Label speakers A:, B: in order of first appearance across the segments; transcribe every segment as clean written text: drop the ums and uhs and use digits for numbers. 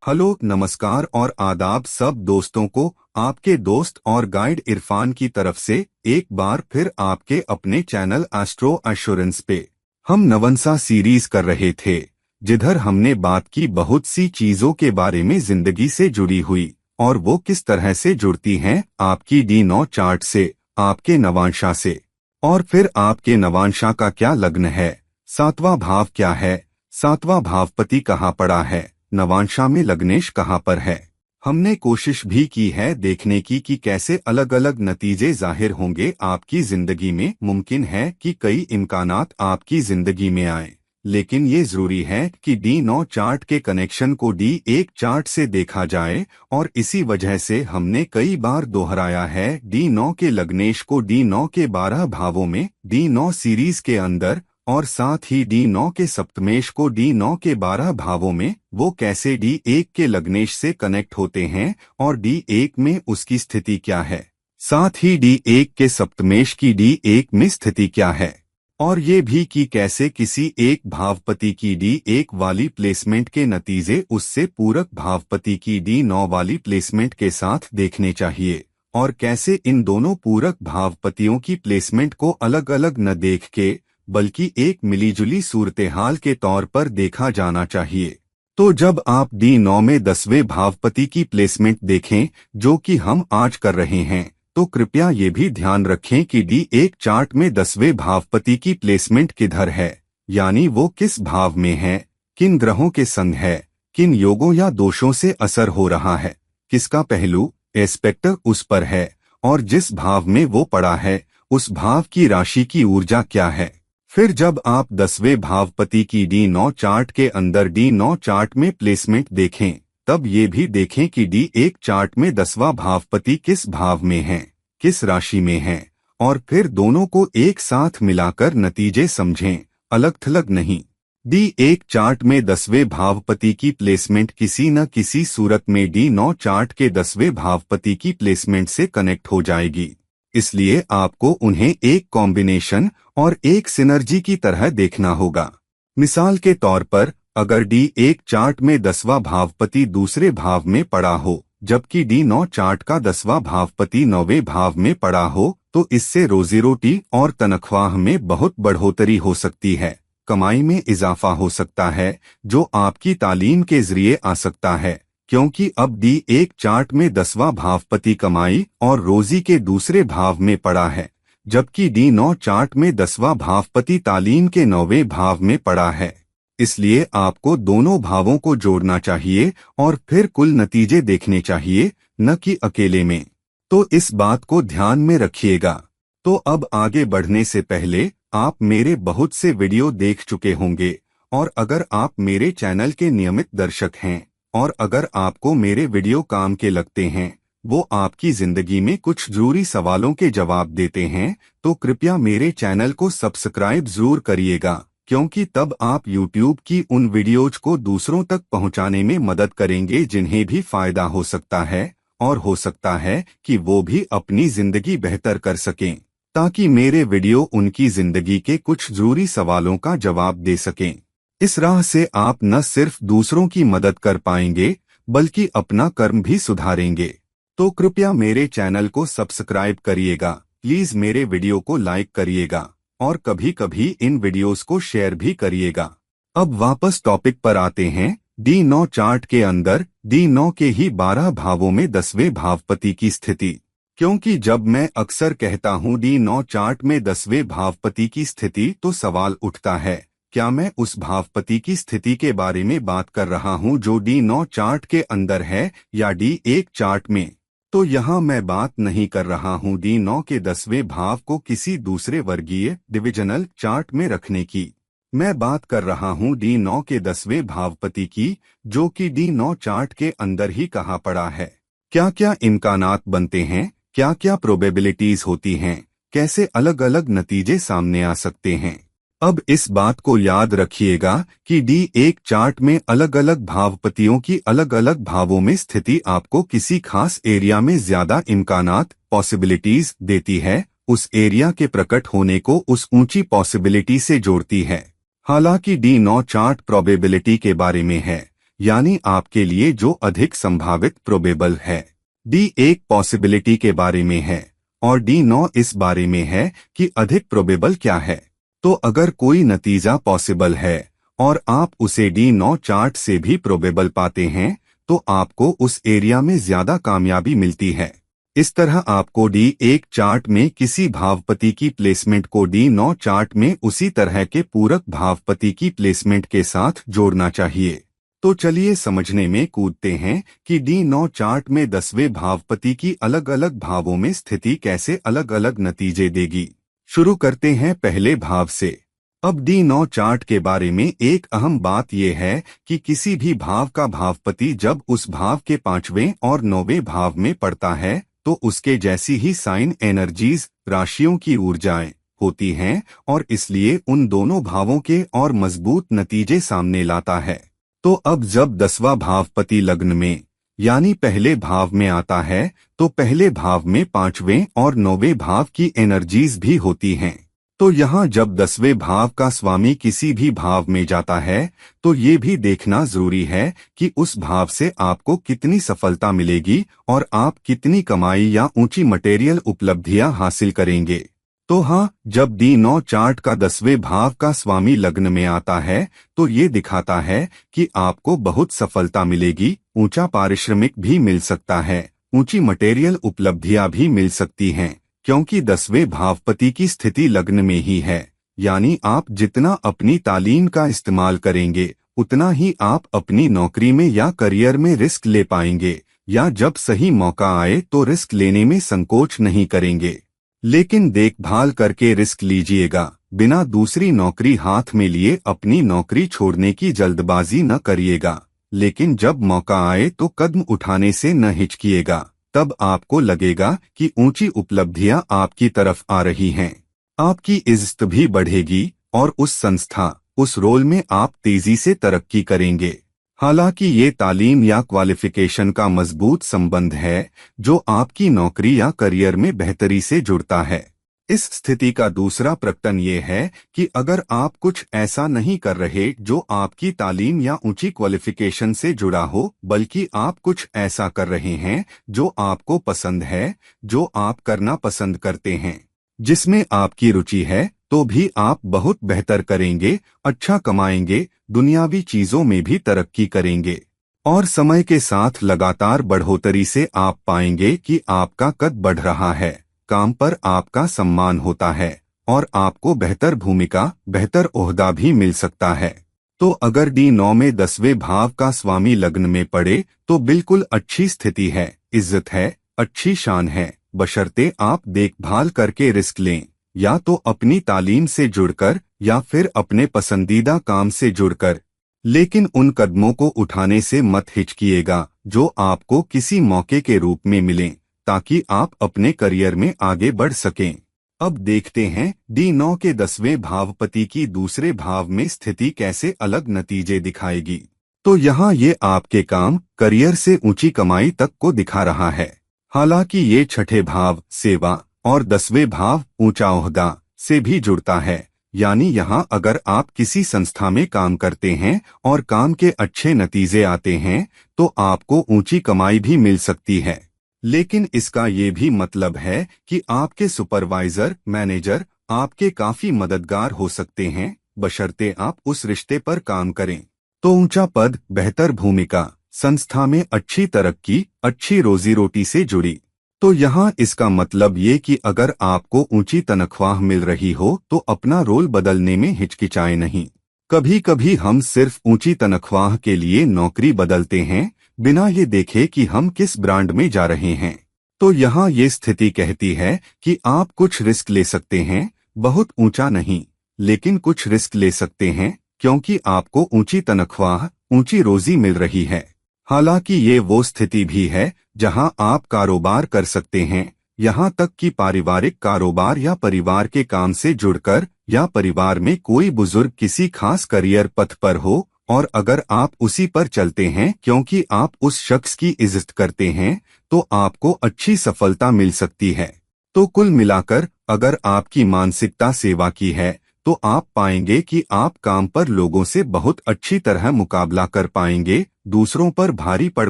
A: Hello, नमस्कार और आदाब सब दोस्तों को। आपके दोस्त और गाइड इरफान की तरफ से एक बार फिर आपके अपने चैनल एस्ट्रो एश्योरेंस पे हम नवंसा सीरीज कर रहे थे, जिधर हमने बात की बहुत सी चीजों के बारे में जिंदगी से जुड़ी हुई और वो किस तरह से जुड़ती हैं आपकी D9 चार्ट से, आपके नवांशा से। और फिर आपके नवांशा का क्या लग्न है, सातवां भाव क्या है, सातवां भावपति कहाँ पड़ा है, नवांशा में लग्नेश कहाँ पर है। हमने कोशिश भी की है देखने की कि कैसे अलग अलग नतीजे जाहिर होंगे आपकी जिंदगी में। मुमकिन है कि कई इम्कानात आपकी जिंदगी में आए, लेकिन ये जरूरी है कि D9 चार्ट के कनेक्शन को D1 चार्ट से देखा जाए। और इसी वजह से हमने कई बार दोहराया है D9 के लग्नेश को D9 के 12 भावों में, D9 सीरीज के अंदर, और साथ ही D9 के सप्तमेश को D9 के 12 भावों में, वो कैसे D1 के लग्नेश से कनेक्ट होते हैं और D1 में उसकी स्थिति क्या है, साथ ही D1 के सप्तमेश की D1 में स्थिति क्या है, और ये भी कि कैसे किसी एक भावपति की D1 वाली प्लेसमेंट के नतीजे उससे पूरक भावपति की D9 वाली प्लेसमेंट के साथ देखने चाहिए, और कैसे इन दोनों पूरक भावपतियों की प्लेसमेंट को अलग अलग न देख के बल्कि एक मिलीजुली सूरतेहाल के तौर पर देखा जाना चाहिए। तो जब आप D9 में 10वें भावपति की प्लेसमेंट देखें, जो कि हम आज कर रहे हैं, तो कृपया ये भी ध्यान रखें कि D1 चार्ट में 10वें भावपति की प्लेसमेंट किधर है, यानी वो किस भाव में है, किन ग्रहों के संग है, किन योगों या दोषों से असर हो रहा है, किसका पहलू एस्पेक्ट उस पर है, और जिस भाव में वो पड़ा है उस भाव की राशि की ऊर्जा क्या है। फिर जब आप 10वें भावपति की D9 चार्ट के अंदर D9 चार्ट में प्लेसमेंट देखें, तब ये भी देखें कि D1 चार्ट में 10वां भावपति किस भाव में है, किस राशि में है, और फिर दोनों को एक साथ मिलाकर नतीजे समझें, अलग थलग नहीं। D1 चार्ट में 10वें भावपति की प्लेसमेंट किसी न किसी सूरत में D9 चार्ट के 10वें भावपति की प्लेसमेंट से कनेक्ट हो जाएगी, इसलिए आपको उन्हें एक कॉम्बिनेशन और एक सिनर्जी की तरह देखना होगा। मिसाल के तौर पर, अगर D1 चार्ट में 10वां भावपति दूसरे भाव में पड़ा हो, जबकि D9 चार्ट का 10वां भावपति 9वें भाव में पड़ा हो, तो इससे रोजी रोटी और तनख्वाह में बहुत बढ़ोतरी हो सकती है, कमाई में इजाफा हो सकता है, जो आपकी तालीम के जरिए आ सकता है, क्योंकि अब D1 चार्ट में 10वां भावपति कमाई और रोजी के दूसरे भाव में पड़ा है, जबकि D9 चार्ट में 10वां भावपति तालीम के 9वें भाव में पड़ा है। इसलिए आपको दोनों भावों को जोड़ना चाहिए और फिर कुल नतीजे देखने चाहिए, न कि अकेले में। तो इस बात को ध्यान में रखिएगा। तो अब आगे बढ़ने से पहले, आप मेरे बहुत से वीडियो देख चुके होंगे, और अगर आप मेरे चैनल के नियमित दर्शक हैं और अगर आपको मेरे वीडियो काम के लगते हैं, वो आपकी जिंदगी में कुछ जरूरी सवालों के जवाब देते हैं, तो कृपया मेरे चैनल को सब्सक्राइब जरूर करिएगा, क्योंकि तब आप YouTube की उन वीडियोज को दूसरों तक पहुंचाने में मदद करेंगे जिन्हें भी फायदा हो सकता है, और हो सकता है कि वो भी अपनी जिंदगी बेहतर कर सकें, ताकि मेरे वीडियो उनकी जिंदगी के कुछ जरूरी सवालों का जवाब दे सकें। इस राह से आप न सिर्फ दूसरों की मदद कर पाएंगे, बल्कि अपना कर्म भी सुधारेंगे। तो कृपया मेरे चैनल को सब्सक्राइब करिएगा, प्लीज मेरे वीडियो को लाइक करिएगा, और कभी कभी इन वीडियोस को शेयर भी करिएगा। अब वापस टॉपिक पर आते हैं। D9 चार्ट के अंदर D9 के ही 12 भावों में 10वें भावपति की स्थिति, क्योंकि जब मैं अक्सर कहता हूँ D9 चार्ट में 10वें भावपति की स्थिति, तो सवाल उठता है, क्या मैं उस भावपति की स्थिति के बारे में बात कर रहा हूं जो D9 चार्ट के अंदर है या D1 चार्ट में। तो यहाँ मैं बात नहीं कर रहा हूं D9 के 10वें भाव को किसी दूसरे वर्गीय डिविजनल चार्ट में रखने की। मैं बात कर रहा हूं D9 के 10वें भावपति की, जो कि D9 चार्ट के अंदर ही कहाँ पड़ा है, क्या क्या इम्कानात बनते हैं, क्या क्या प्रोबेबिलिटीज होती हैं, कैसे अलग अलग नतीजे सामने आ सकते हैं। अब इस बात को याद रखिएगा कि D1 चार्ट में अलग अलग भावपतियों की अलग अलग भावों में स्थिति आपको किसी खास एरिया में ज्यादा इम्कानात, पॉसिबिलिटीज देती है, उस एरिया के प्रकट होने को उस ऊंची पॉसिबिलिटी से जोड़ती है। हालांकि D9 चार्ट प्रोबेबिलिटी के बारे में है, यानी आपके लिए जो अधिक संभावित प्रोबेबल है। डी 1 पॉसिबिलिटी के बारे में है और डी 9 इस बारे में है कि अधिक प्रोबेबल क्या है। तो अगर कोई नतीजा पॉसिबल है और आप उसे डी 9 चार्ट से भी प्रोबेबल पाते हैं तो आपको उस एरिया में ज्यादा कामयाबी मिलती है। इस तरह आपको डी 1 चार्ट में किसी भावपति की प्लेसमेंट को डी 9 चार्ट में उसी तरह के पूरक भावपति की प्लेसमेंट के साथ जोड़ना चाहिए। तो चलिए समझने में कूदते हैं कि डी 9 चार्ट में 10वें भावपति की अलग अलग भावों में स्थिति कैसे अलग अलग नतीजे देगी। शुरू करते हैं पहले भाव से। अब डी 9 चार्ट के बारे में एक अहम बात यह है कि किसी भी भाव का भावपति जब उस भाव के 5वें और 9वें भाव में पड़ता है तो उसके जैसी ही साइन एनर्जीज राशियों की ऊर्जाएं होती हैं और इसलिए उन दोनों भावों के और मजबूत नतीजे सामने लाता है। तो अब जब 10वां भावपति लग्न में यानी पहले भाव में आता है तो पहले भाव में 5वें और 9वें भाव की एनर्जीज भी होती हैं। तो यहाँ जब 10वें भाव का स्वामी किसी भी भाव में जाता है तो ये भी देखना जरूरी है कि उस भाव से आपको कितनी सफलता मिलेगी और आप कितनी कमाई या ऊंची मटेरियल उपलब्धियां हासिल करेंगे। तो हाँ, जब डी 9 चार्ट का 10वें भाव का स्वामी लग्न में आता है तो ये दिखाता है कि आपको बहुत सफलता मिलेगी, ऊंचा पारिश्रमिक भी मिल सकता है, ऊंची मटेरियल उपलब्धियां भी मिल सकती हैं, क्योंकि 10वें भावपति की स्थिति लग्न में ही है। यानी आप जितना अपनी तालीम का इस्तेमाल करेंगे उतना ही आप अपनी नौकरी में या करियर में रिस्क ले पाएंगे, या जब सही मौका आए तो रिस्क लेने में संकोच नहीं करेंगे। लेकिन देखभाल करके रिस्क लीजिएगा, बिना दूसरी नौकरी हाथ में लिए अपनी नौकरी छोड़ने की जल्दबाजी न करिएगा। लेकिन जब मौका आए तो कदम उठाने से न हिचकिएगा, तब आपको लगेगा कि ऊंची उपलब्धियां आपकी तरफ आ रही हैं। आपकी इज्जत भी बढ़ेगी और उस संस्था, उस रोल में आप तेजी से तरक्की करेंगे। हालांकि ये तालीम या क्वालिफिकेशन का मजबूत संबंध है जो आपकी नौकरी या करियर में बेहतरी से जुड़ता है। इस स्थिति का दूसरा प्रकटन ये है कि अगर आप कुछ ऐसा नहीं कर रहे जो आपकी तालीम या ऊंची क्वालिफिकेशन से जुड़ा हो, बल्कि आप कुछ ऐसा कर रहे हैं जो आपको पसंद है, जो आप करना पसंद करते हैं, जिसमें आपकी रुचि है, तो भी आप बहुत बेहतर करेंगे, अच्छा कमाएंगे, दुनियावी चीजों में भी तरक्की करेंगे और समय के साथ लगातार बढ़ोतरी से आप पाएंगे कि आपका कद बढ़ रहा है, काम पर आपका सम्मान होता है और आपको बेहतर भूमिका, बेहतर ओहदा भी मिल सकता है। तो अगर डी 9 में 10वें भाव का स्वामी लग्न में पड़े तो बिल्कुल अच्छी स्थिति है, इज्जत है, अच्छी शान है, बशर्ते आप देखभाल करके रिस्क लें, या तो अपनी तालीम से जुड़कर या फिर अपने पसंदीदा काम से जुड़कर। लेकिन उन कदमों को उठाने से मत हिचकिएगा जो आपको किसी मौके के रूप में मिलें, ताकि आप अपने करियर में आगे बढ़ सकें। अब देखते हैं डी 9 के 10वें भावपति की दूसरे भाव में स्थिति कैसे अलग नतीजे दिखाएगी। तो यहाँ ये आपके काम, करियर से ऊंची कमाई तक को दिखा रहा है। हालांकि ये छठे भाव, सेवा और 10वें भाव, ऊंचा ओहदा से भी जुड़ता है। यानी यहाँ अगर आप किसी संस्था में काम करते हैं और काम के अच्छे नतीजे आते हैं तो आपको ऊंची कमाई भी मिल सकती है। लेकिन इसका ये भी मतलब है कि आपके सुपरवाइजर, मैनेजर आपके काफी मददगार हो सकते हैं, बशर्ते आप उस रिश्ते पर काम करें। तो ऊंचा पद, बेहतर भूमिका, संस्था में अच्छी तरक्की, अच्छी रोजी रोटी से जुड़ी। तो यहाँ इसका मतलब ये कि अगर आपको ऊंची तनख्वाह मिल रही हो तो अपना रोल बदलने में हिचकिचाएं नहीं। कभी कभी हम सिर्फ ऊंची तनख्वाह के लिए नौकरी बदलते हैं, बिना ये देखे कि हम किस ब्रांड में जा रहे हैं। तो यहाँ ये स्थिति कहती है कि आप कुछ रिस्क ले सकते हैं, बहुत ऊंचा नहीं, लेकिन कुछ रिस्क ले सकते हैं, क्योंकि आपको ऊंची तनख्वाह, ऊंची रोजी मिल रही है। हालांकि ये वो स्थिति भी है जहां आप कारोबार कर सकते हैं, यहाँ तक कि पारिवारिक कारोबार या परिवार के काम से जुड़कर, या परिवार में कोई बुजुर्ग किसी खास करियर पथ पर हो और अगर आप उसी पर चलते हैं क्योंकि आप उस शख्स की इज्जत करते हैं तो आपको अच्छी सफलता मिल सकती है। तो कुल मिलाकर अगर आपकी मानसिकता सेवा की है तो आप पाएंगे कि आप काम पर लोगों से बहुत अच्छी तरह मुकाबला कर पाएंगे, दूसरों पर भारी पड़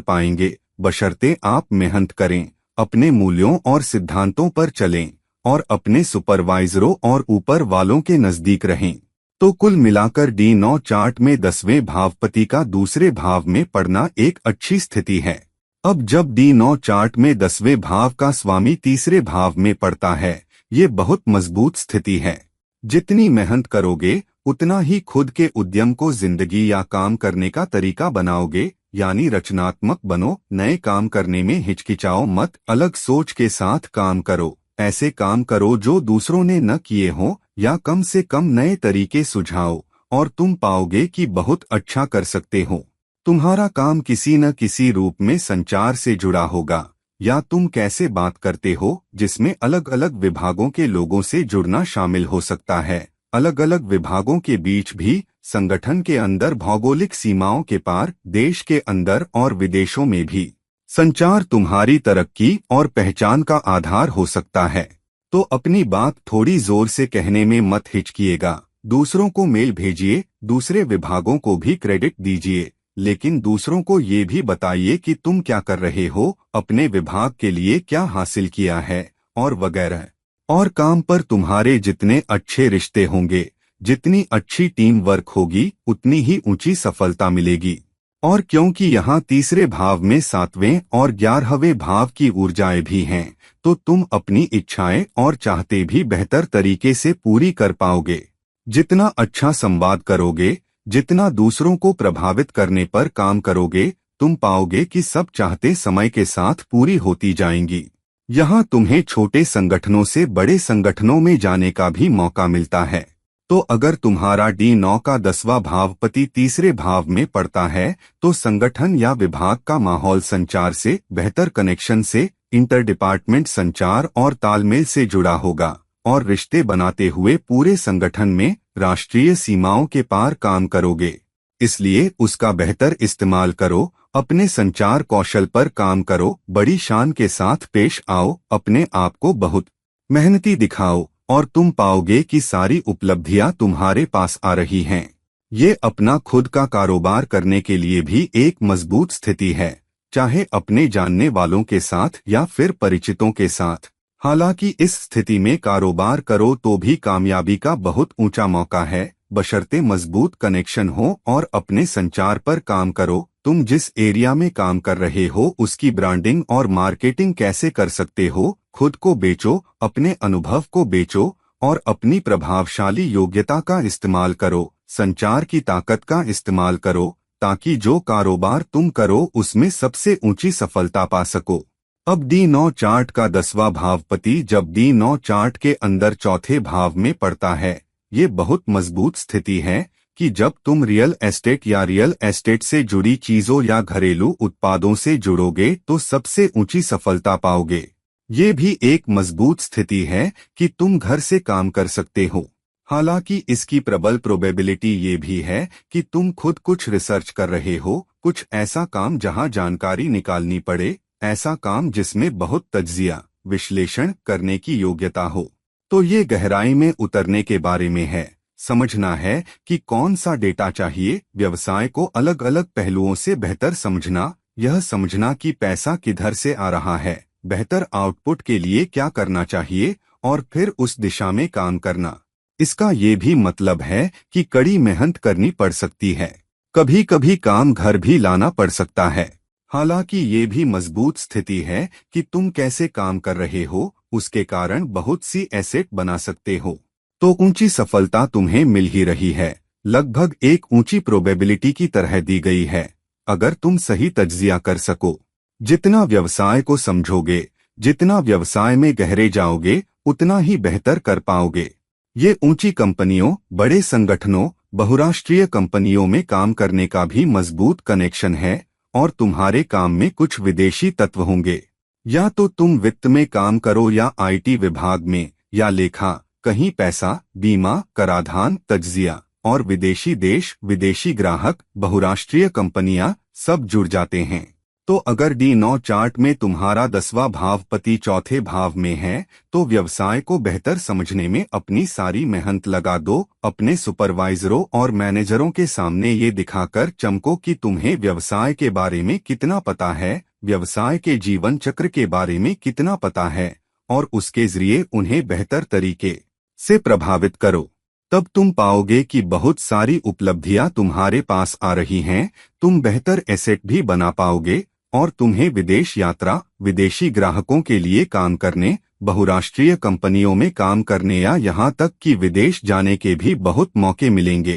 A: पाएंगे, बशर्ते आप मेहनत करें, अपने मूल्यों और सिद्धांतों पर चलें और अपने सुपरवाइजरों और ऊपर वालों के नजदीक रहें। तो कुल मिलाकर D9 चार्ट में 10वें भावपति का दूसरे भाव में पड़ना एक अच्छी स्थिति है। अब जब D9 चार्ट में 10वें भाव का स्वामी तीसरे भाव में पड़ता है, ये बहुत मजबूत स्थिति है। जितनी मेहनत करोगे उतना ही खुद के उद्यम को जिंदगी या काम करने का तरीका बनाओगे, यानी रचनात्मक बनो, नए काम करने में हिचकिचाओ मत, अलग सोच के साथ काम करो, ऐसे काम करो जो दूसरों ने न किए हों या कम से कम नए तरीके सुझाओ और तुम पाओगे कि बहुत अच्छा कर सकते हो। तुम्हारा काम किसी न किसी रूप में संचार से जुड़ा होगा, या तुम कैसे बात करते हो, जिसमें अलग अलग विभागों के लोगों से जुड़ना शामिल हो सकता है। अलग अलग विभागों के बीच भी, संगठन के अंदर, भौगोलिक सीमाओं के पार, देश के अंदर और विदेशों में भी संचार तुम्हारी तरक्की और पहचान का आधार हो सकता है। तो अपनी बात थोड़ी जोर से कहने में मत हिचकिएगा। दूसरों को मेल भेजिए, दूसरे विभागों को भी क्रेडिट दीजिए, लेकिन दूसरों को ये भी बताइए कि तुम क्या कर रहे हो, अपने विभाग के लिए क्या हासिल किया है और वगैरह। और काम पर तुम्हारे जितने अच्छे रिश्ते होंगे, जितनी अच्छी टीम वर्क होगी, उतनी ही ऊंची सफलता मिलेगी। और क्योंकि यहाँ तीसरे भाव में 7वें और 11वें भाव की ऊर्जाएं भी हैं, तो तुम अपनी इच्छाएं और चाहते भी बेहतर तरीके से पूरी कर पाओगे। जितना अच्छा संवाद करोगे, जितना दूसरों को प्रभावित करने पर काम करोगे, तुम पाओगे कि सब चाहते समय के साथ पूरी होती जाएंगी। यहाँ तुम्हें छोटे संगठनों से बड़े संगठनों में जाने का भी मौका मिलता है। तो अगर तुम्हारा D9 का 10वां भावपति तीसरे भाव में पड़ता है, तो संगठन या विभाग का माहौल संचार से, बेहतर कनेक्शन से, इंटर डिपार्टमेंट संचार और तालमेल से जुड़ा होगा और रिश्ते बनाते हुए पूरे संगठन में राष्ट्रीय सीमाओं के पार काम करोगे। इसलिए उसका बेहतर इस्तेमाल करो, अपने संचार कौशल पर काम करो, बड़ी शान के साथ पेश आओ, अपने आप को बहुत मेहनती दिखाओ और तुम पाओगे कि सारी उपलब्धियां तुम्हारे पास आ रही हैं। ये अपना खुद का कारोबार करने के लिए भी एक मजबूत स्थिति है, चाहे अपने जानने वालों के साथ या फिर परिचितों के साथ। हालांकि इस स्थिति में कारोबार करो तो भी कामयाबी का बहुत ऊंचा मौका है, बशर्ते मजबूत कनेक्शन हो और अपने संचार पर काम करो। तुम जिस एरिया में काम कर रहे हो उसकी ब्रांडिंग और मार्केटिंग कैसे कर सकते हो, खुद को बेचो, अपने अनुभव को बेचो और अपनी प्रभावशाली योग्यता का इस्तेमाल करो, संचार की ताकत का इस्तेमाल करो, ताकि जो कारोबार तुम करो उसमें सबसे ऊंची सफलता पा सको। अब D9 चार्ट का 10वां भावपति जब D9 चार्ट के अंदर चौथे भाव में पड़ता है, ये बहुत मजबूत स्थिति है कि जब तुम रियल एस्टेट या रियल एस्टेट से जुड़ी चीजों या घरेलू उत्पादों से जुड़ोगे तो सबसे ऊंची सफलता पाओगे। ये भी एक मजबूत स्थिति है कि तुम घर से काम कर सकते हो। हालांकि इसकी प्रबल प्रोबेबिलिटी ये भी है कि तुम खुद कुछ रिसर्च कर रहे हो, कुछ ऐसा काम जहां जानकारी निकालनी पड़े, ऐसा काम जिसमें बहुत तज्जिया विश्लेषण करने की योग्यता हो। तो ये गहराई में उतरने के बारे में है, समझना है कि कौन सा डेटा चाहिए, व्यवसाय को अलग अलग पहलुओं से बेहतर समझना, यह समझना कि पैसा किधर से आ रहा है, बेहतर आउटपुट के लिए क्या करना चाहिए और फिर उस दिशा में काम करना। इसका ये भी मतलब है कि कड़ी मेहनत करनी पड़ सकती है, कभी कभी काम घर भी लाना पड़ सकता है। हालांकि ये भी मजबूत स्थिति है कि तुम कैसे काम कर रहे हो उसके कारण बहुत सी एसेट बना सकते हो। तो ऊंची सफलता तुम्हें मिल ही रही है, लगभग एक ऊंची प्रोबेबिलिटी की तरह दी गई है, अगर तुम सही तज्जिया कर सको। जितना व्यवसाय को समझोगे, जितना व्यवसाय में गहरे जाओगे, उतना ही बेहतर कर पाओगे। ये ऊंची कंपनियों, बड़े संगठनों, बहुराष्ट्रीय कंपनियों में काम करने का भी मजबूत कनेक्शन है और तुम्हारे काम में कुछ विदेशी तत्व होंगे। या तो तुम वित्त में काम करो या IT विभाग में या लेखा, कहीं पैसा, बीमा, कराधान, तज्जिया और विदेशी देश, विदेशी ग्राहक, बहुराष्ट्रीय कंपनियां सब जुड़ जाते हैं। तो अगर D9 चार्ट में तुम्हारा 10वां भावपति चौथे भाव में है तो व्यवसाय को बेहतर समझने में अपनी सारी मेहनत लगा दो। अपने सुपरवाइजरों और मैनेजरों के सामने ये दिखाकर चमको कि तुम्हें व्यवसाय के बारे में कितना पता है, व्यवसाय के जीवन चक्र के बारे में कितना पता है, और उसके जरिए उन्हें बेहतर तरीके से प्रभावित करो। तब तुम पाओगे कि बहुत सारी उपलब्धियां तुम्हारे पास आ रही हैं, तुम बेहतर एसेट भी बना पाओगे और तुम्हें विदेश यात्रा, विदेशी ग्राहकों के लिए काम करने, बहुराष्ट्रीय कंपनियों में काम करने या यहाँ तक कि विदेश जाने के भी बहुत मौके मिलेंगे।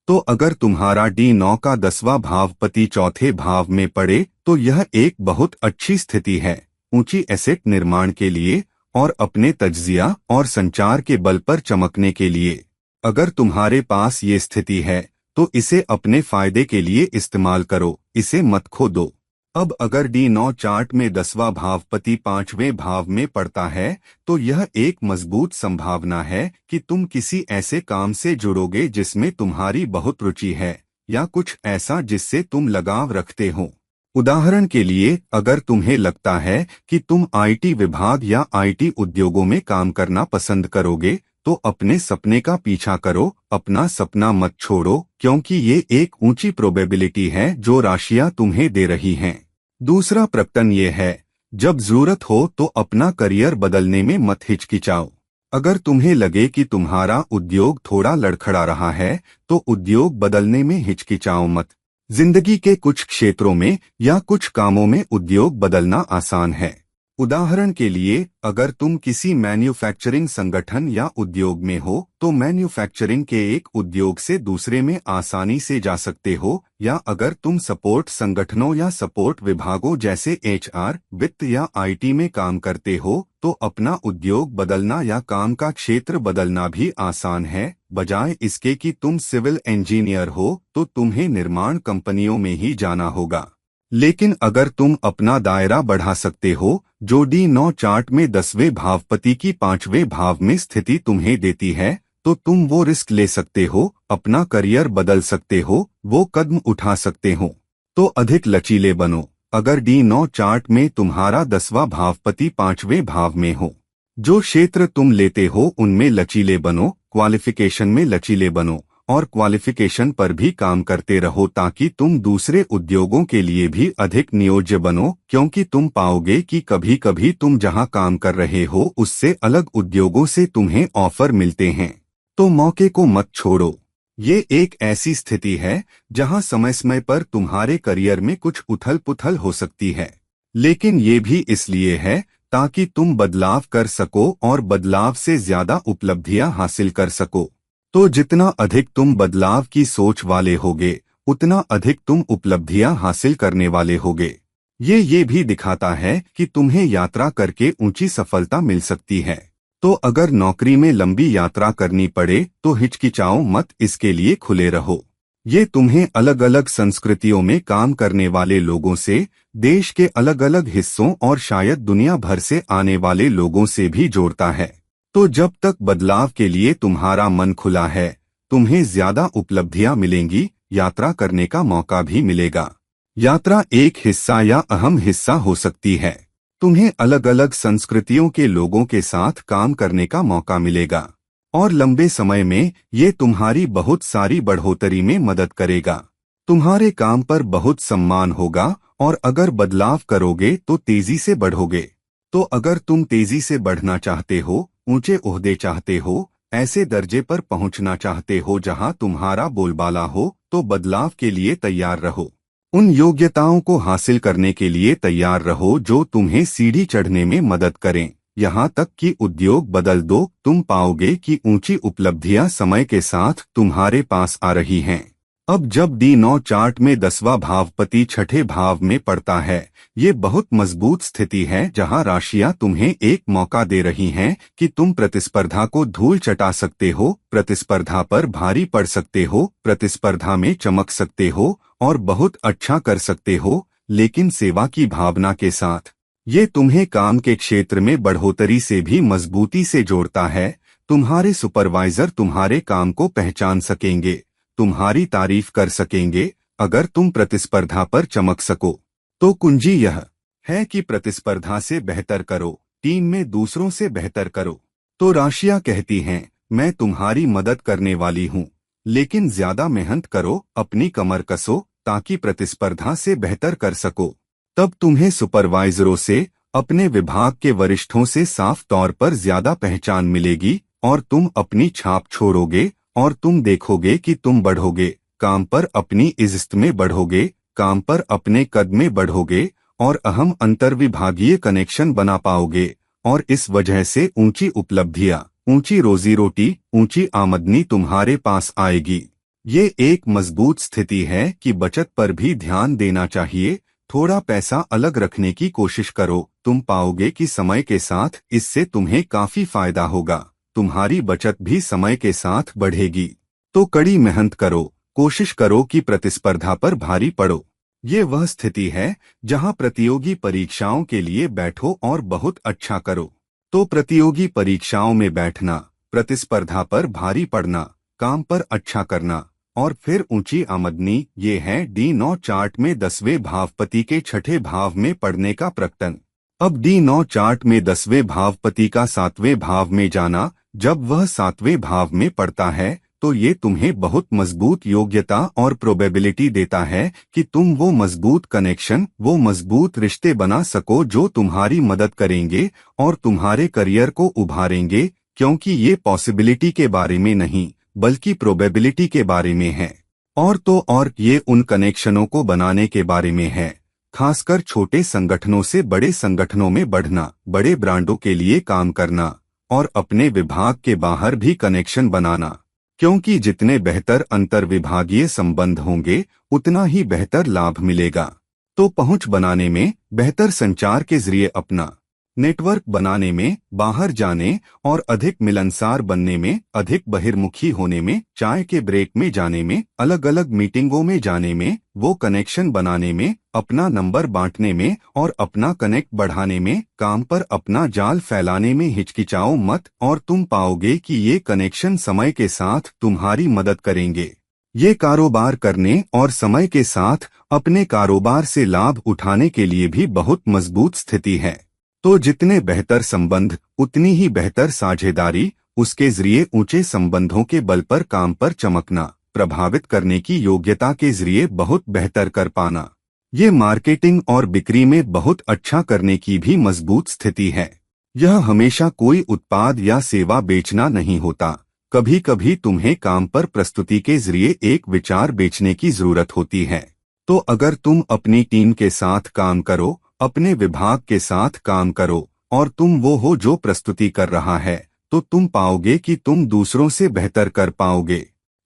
A: तो अगर तुम्हारा D9 का 10वां भावपति चौथे भाव में पड़े तो यह एक बहुत अच्छी स्थिति है ऊंची एसेट निर्माण के लिए और अपने तज्जिया और संचार के बल पर चमकने के लिए। अगर तुम्हारे पास ये स्थिति है तो इसे अपने फायदे के लिए इस्तेमाल करो, इसे मत खो दो। अब अगर D9 चार्ट में 10वां भावपति 5वें भाव में पड़ता है तो यह एक मजबूत संभावना है कि तुम किसी ऐसे काम से जुड़ोगे जिसमें तुम्हारी बहुत रुचि है या कुछ ऐसा जिससे तुम लगाव रखते हो। उदाहरण के लिए, अगर तुम्हें लगता है कि तुम IT विभाग या IT उद्योगों में काम करना पसंद करोगे तो अपने सपने का पीछा करो, अपना सपना मत छोड़ो, क्योंकि ये एक ऊंची प्रोबेबिलिटी है जो राशियां तुम्हें दे रही हैं। दूसरा प्रकटन ये है, जब जरूरत हो तो अपना करियर बदलने में मत हिचकिचाओ। अगर तुम्हें लगे कि तुम्हारा उद्योग थोड़ा लड़खड़ा रहा है तो उद्योग बदलने में हिचकिचाओ मत। जिंदगी के कुछ क्षेत्रों में या कुछ कामों में उद्योग बदलना आसान है। उदाहरण के लिए, अगर तुम किसी मैन्युफैक्चरिंग संगठन या उद्योग में हो तो मैन्युफैक्चरिंग के एक उद्योग से दूसरे में आसानी से जा सकते हो, या अगर तुम सपोर्ट संगठनों या सपोर्ट विभागों जैसे HR, वित्त या IT में काम करते हो तो अपना उद्योग बदलना या काम का क्षेत्र बदलना भी आसान है। बजाय इसके कि तुम सिविल इंजीनियर हो तो तुम्हें निर्माण कंपनियों में ही जाना होगा। लेकिन अगर तुम अपना दायरा बढ़ा सकते हो, जो D9 चार्ट में 10वें भावपति की 5वें भाव में स्थिति तुम्हें देती है, तो तुम वो रिस्क ले सकते हो, अपना करियर बदल सकते हो, वो कदम उठा सकते हो। तो अधिक लचीले बनो। अगर D9 चार्ट में तुम्हारा 10वां भावपति 5वें भाव में हो, जो क्षेत्र तुम लेते हो उनमें लचीले बनो, क्वालिफिकेशन में लचीले बनो और क्वालिफिकेशन पर भी काम करते रहो ताकि तुम दूसरे उद्योगों के लिए भी अधिक नियोज्य बनो, क्योंकि तुम पाओगे कि कभी कभी तुम जहां काम कर रहे हो उससे अलग उद्योगों से तुम्हें ऑफर मिलते हैं। तो मौके को मत छोड़ो। ये एक ऐसी स्थिति है जहां समय समय पर तुम्हारे करियर में कुछ उथल पुथल हो सकती है, लेकिन ये भी इसलिए है ताकि तुम बदलाव कर सको और बदलाव से ज्यादा उपलब्धियां हासिल कर सको। तो जितना अधिक तुम बदलाव की सोच वाले होगे उतना अधिक तुम उपलब्धियां हासिल करने वाले होगे। ये भी दिखाता है कि तुम्हें यात्रा करके ऊंची सफलता मिल सकती है। तो अगर नौकरी में लंबी यात्रा करनी पड़े तो हिचकिचाओ मत, इसके लिए खुले रहो। ये तुम्हें अलग अलग संस्कृतियों में काम करने वाले लोगों से, देश के अलग अलग हिस्सों और शायद दुनिया भर से आने वाले लोगों से भी जोड़ता है। तो जब तक बदलाव के लिए तुम्हारा मन खुला है, तुम्हें ज्यादा उपलब्धियां मिलेंगी, यात्रा करने का मौका भी मिलेगा। यात्रा एक हिस्सा या अहम हिस्सा हो सकती है। तुम्हें अलग अलग संस्कृतियों के लोगों के साथ काम करने का मौका मिलेगा और लंबे समय में ये तुम्हारी बहुत सारी बढ़ोतरी में मदद करेगा। तुम्हारे काम पर बहुत सम्मान होगा और अगर बदलाव करोगे तो तेजी से बढ़ोगे। तो अगर तुम तेजी से बढ़ना चाहते हो, ऊंचे ओहदे चाहते हो, ऐसे दर्जे पर पहुंचना चाहते हो जहां तुम्हारा बोलबाला हो, तो बदलाव के लिए तैयार रहो। उन योग्यताओं को हासिल करने के लिए तैयार रहो जो तुम्हें सीढ़ी चढ़ने में मदद करें। यहाँ तक कि उद्योग बदल दो, तुम पाओगे कि ऊंची उपलब्धियां समय के साथ तुम्हारे पास आ रही हैं। अब जब D9 चार्ट में 10वां भावपति छठे भाव में पड़ता है, ये बहुत मजबूत स्थिति है जहां राशियां तुम्हें एक मौका दे रही हैं कि तुम प्रतिस्पर्धा को धूल चटा सकते हो, प्रतिस्पर्धा पर भारी पड़ सकते हो, प्रतिस्पर्धा में चमक सकते हो और बहुत अच्छा कर सकते हो, लेकिन सेवा की भावना के साथ। ये तुम्हें काम के क्षेत्र में बढ़ोतरी से भी मजबूती से जोड़ता है। तुम्हारे सुपरवाइजर तुम्हारे काम को पहचान सकेंगे, तुम्हारी तारीफ कर सकेंगे अगर तुम प्रतिस्पर्धा पर चमक सको। तो कुंजी यह है कि प्रतिस्पर्धा से बेहतर करो, टीम में दूसरों से बेहतर करो। तो राशियां कहती हैं, मैं तुम्हारी मदद करने वाली हूं, लेकिन ज्यादा मेहनत करो, अपनी कमर कसो ताकि प्रतिस्पर्धा से बेहतर कर सको। तब तुम्हें सुपरवाइजरों से, अपने विभाग के वरिष्ठों से साफ तौर पर ज्यादा पहचान मिलेगी और तुम अपनी छाप छोड़ोगे और तुम देखोगे कि तुम बढ़ोगे, काम पर अपनी इज्जत में बढ़ोगे, काम पर अपने कद में बढ़ोगे और अहम अंतर्विभागीय कनेक्शन बना पाओगे और इस वजह से ऊंची उपलब्धियां, ऊंची रोजी रोटी, ऊंची आमदनी तुम्हारे पास आएगी। ये एक मजबूत स्थिति है कि बचत पर भी ध्यान देना चाहिए, थोड़ा पैसा अलग रखने की कोशिश करो, तुम पाओगे कि समय के साथ इससे तुम्हें काफी फायदा होगा, तुम्हारी बचत भी समय के साथ बढ़ेगी। तो कड़ी मेहनत करो, कोशिश करो कि प्रतिस्पर्धा पर भारी पड़ो। ये वह स्थिति है जहां प्रतियोगी परीक्षाओं के लिए बैठो और बहुत अच्छा करो। तो प्रतियोगी परीक्षाओं में बैठना, प्रतिस्पर्धा पर भारी पड़ना, काम पर अच्छा करना और फिर ऊंची आमदनी, ये है D9 चार्ट में 10वें भावपति के छठे भाव में पड़ने का प्रकटन। अब D9 चार्ट में 10वें भावपति का 7वें भाव में जाना, जब वह 7वें भाव में पड़ता है तो ये तुम्हें बहुत मजबूत योग्यता और प्रोबेबिलिटी देता है कि तुम वो मजबूत कनेक्शन, वो मजबूत रिश्ते बना सको जो तुम्हारी मदद करेंगे और तुम्हारे करियर को उभारेंगे, क्योंकि ये पॉसिबिलिटी के बारे में नहीं बल्कि प्रोबेबिलिटी के बारे में है। और तो और ये उन कनेक्शनों को बनाने के बारे में है, खासकर छोटे संगठनों से बड़े संगठनों में बढ़ना, बड़े ब्रांडों के लिए काम करना और अपने विभाग के बाहर भी कनेक्शन बनाना, क्योंकि जितने बेहतर अंतर्विभागीय संबंध होंगे उतना ही बेहतर लाभ मिलेगा। तो पहुंच बनाने में, बेहतर संचार के जरिए अपना नेटवर्क बनाने में, बाहर जाने और अधिक मिलनसार बनने में, अधिक बहिर्मुखी होने में, चाय के ब्रेक में जाने में, अलग अलग मीटिंगों में जाने में, वो कनेक्शन बनाने में, अपना नंबर बांटने में और अपना कनेक्ट बढ़ाने में, काम पर अपना जाल फैलाने में हिचकिचाओ मत और तुम पाओगे कि ये कनेक्शन समय के साथ तुम्हारी मदद करेंगे। ये कारोबार करने और समय के साथ अपने कारोबार से लाभ उठाने के लिए भी बहुत मजबूत स्थिति है। तो जितने बेहतर संबंध उतनी ही बेहतर साझेदारी, उसके जरिए ऊंचे संबंधों के बल पर काम पर चमकना, प्रभावित करने की योग्यता के जरिए बहुत बेहतर कर पाना, ये मार्केटिंग और बिक्री में बहुत अच्छा करने की भी मजबूत स्थिति है। यह हमेशा कोई उत्पाद या सेवा बेचना नहीं होता, कभी कभी तुम्हें काम पर प्रस्तुति के जरिए एक विचार बेचने की जरूरत होती है। तो अगर तुम अपनी टीम के साथ काम करो, अपने विभाग के साथ काम करो और तुम वो हो जो प्रस्तुति कर रहा है, तो तुम पाओगे कि तुम दूसरों से बेहतर कर पाओगे।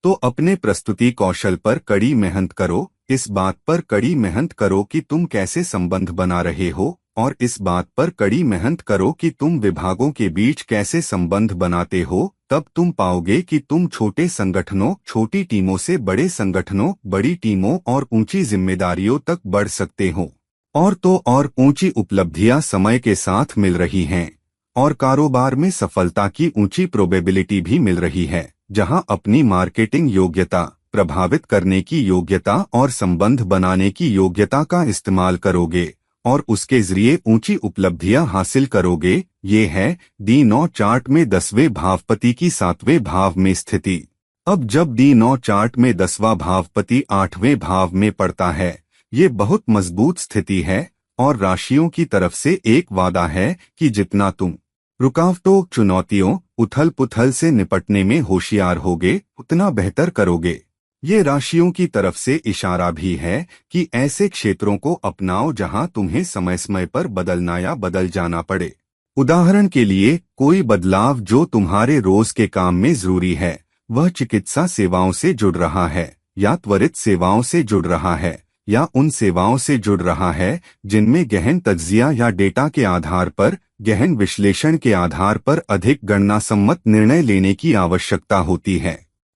A: तो अपने प्रस्तुति कौशल पर कड़ी मेहनत करो, इस बात पर कड़ी मेहनत करो कि तुम कैसे संबंध बना रहे हो और इस बात पर कड़ी मेहनत करो कि तुम विभागों के बीच कैसे संबंध बनाते हो। तब तुम पाओगे कि तुम छोटे संगठनों, छोटी टीमों से बड़े संगठनों, बड़ी टीमों और ऊंची जिम्मेदारियों तक बढ़ सकते हो। और तो और ऊंची उपलब्धियां समय के साथ मिल रही हैं और कारोबार में सफलता की ऊंची प्रोबेबिलिटी भी मिल रही है, जहां अपनी मार्केटिंग योग्यता, प्रभावित करने की योग्यता और संबंध बनाने की योग्यता का इस्तेमाल करोगे और उसके जरिए ऊंची उपलब्धियां हासिल करोगे। ये है D9 चार्ट में 10वें भावपति की 7वें भाव में स्थिति। अब जब D9 चार्ट में 10वां भावपति 8वें भाव में पड़ता है, ये बहुत मजबूत स्थिति है और राशियों की तरफ से एक वादा है कि जितना तुम रुकावटों, चुनौतियों, उथल पुथल से निपटने में होशियार होगे, उतना बेहतर करोगे। ये राशियों की तरफ से इशारा भी है कि ऐसे क्षेत्रों को अपनाओ जहां तुम्हें समय समय पर बदलना या बदल जाना पड़े। उदाहरण के लिए, कोई बदलाव जो तुम्हारे रोज के काम में जरूरी है, वह चिकित्सा सेवाओं से जुड़ रहा है या त्वरित सेवाओं से जुड़ रहा है या उन सेवाओं से जुड़ रहा है जिनमें गहन तज्जिया या डेटा के आधार पर, गहन विश्लेषण के आधार पर अधिक गणना सम्मत निर्णय लेने की आवश्यकता होती है।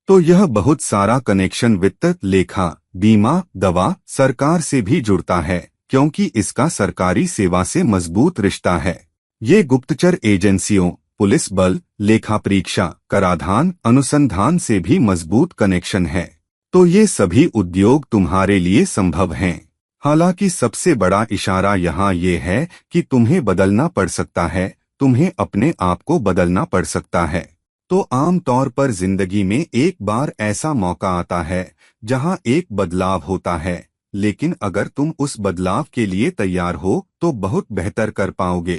A: तो यह बहुत सारा कनेक्शन वित्त, लेखा, बीमा, दवा, सरकार से भी जुड़ता है, क्योंकि इसका सरकारी सेवा से मजबूत रिश्ता है। ये गुप्तचर एजेंसियों, पुलिस बल, लेखा परीक्षा, कराधान, अनुसंधान से भी मजबूत कनेक्शन है। तो ये सभी उद्योग तुम्हारे लिए संभव हैं। हालांकि सबसे बड़ा इशारा यहाँ ये है कि तुम्हें बदलना पड़ सकता है, तुम्हें अपने आप को बदलना पड़ सकता है। तो आम तौर पर जिंदगी में एक बार ऐसा मौका आता है जहाँ एक बदलाव होता है, लेकिन अगर तुम उस बदलाव के लिए तैयार हो तो बहुत बेहतर कर पाओगे।